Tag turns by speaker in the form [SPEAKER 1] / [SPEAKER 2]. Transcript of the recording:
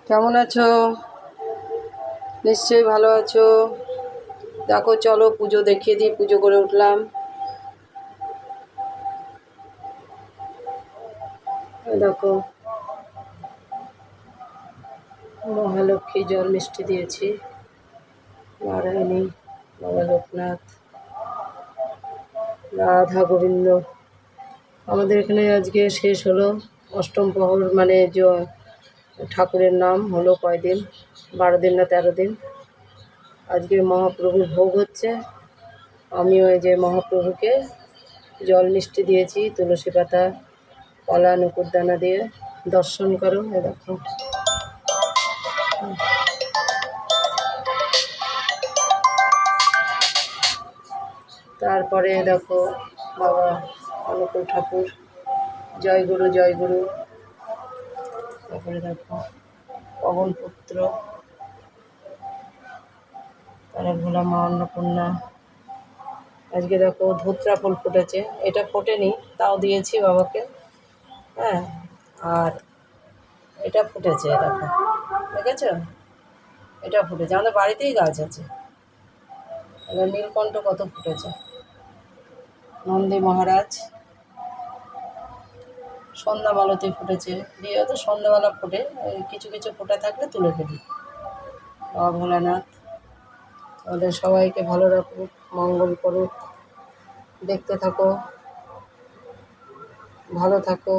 [SPEAKER 1] কেমন আছো? নিশ্চয়ই ভালো আছো। দেখো চলো পুজো দেখিয়ে দিই, পুজো করে উঠলাম। দেখো মহালক্ষ্মী জল মিষ্টি দিয়েছি, নারায়ণী, বাবা লোকনাথ, রাধা গোবিন্দ। আমাদের এখানে আজকে শেষ হলো অষ্টম প্রহর, মানে ঠাকুরের নাম হলো কয়দিন, 12 দিন না 13 দিন। আজকে মহাপ্রভুর ভোগ হচ্ছে। আমি ওই যে মহাপ্রভুকে জল মিষ্টি দিয়েছি, তুলসী পাতা, কলা, নুকুরদানা দিয়ে। দর্শন করো, এ দেখো। তারপরে দেখো বাবা অনুকূল ঠাকুর, জয় গুরু জয় গুরু। তারপরে দেখো পবনপুত্র, তারা ভোলা মা অন্নপূর্ণা। আজকে দেখো ধুত্রা ফুল ফুটেছে, এটা ফোটেনি তাও দিয়েছি বাবাকে। হ্যাঁ, আর এটা ফুটেছে দেখো, দেখেছ? এটা ফুটেছে, আমাদের বাড়িতেই গাছ আছে। এবার নীলকণ্ঠ কত ফুটেছে। নন্দী মহারাজ, সন্ধ্যা মালতী ফুটেছে। বিয়ে তো সন্ধ্যাবেলা ফোটে, কিছু কিছু ফোটা থাকলে তুলে ফেলি। বাবা ভোলানাথ আমাদের সবাইকে ভালো রাখুক, মঙ্গল করুক। দেখতে থাকো, ভালো থাকো।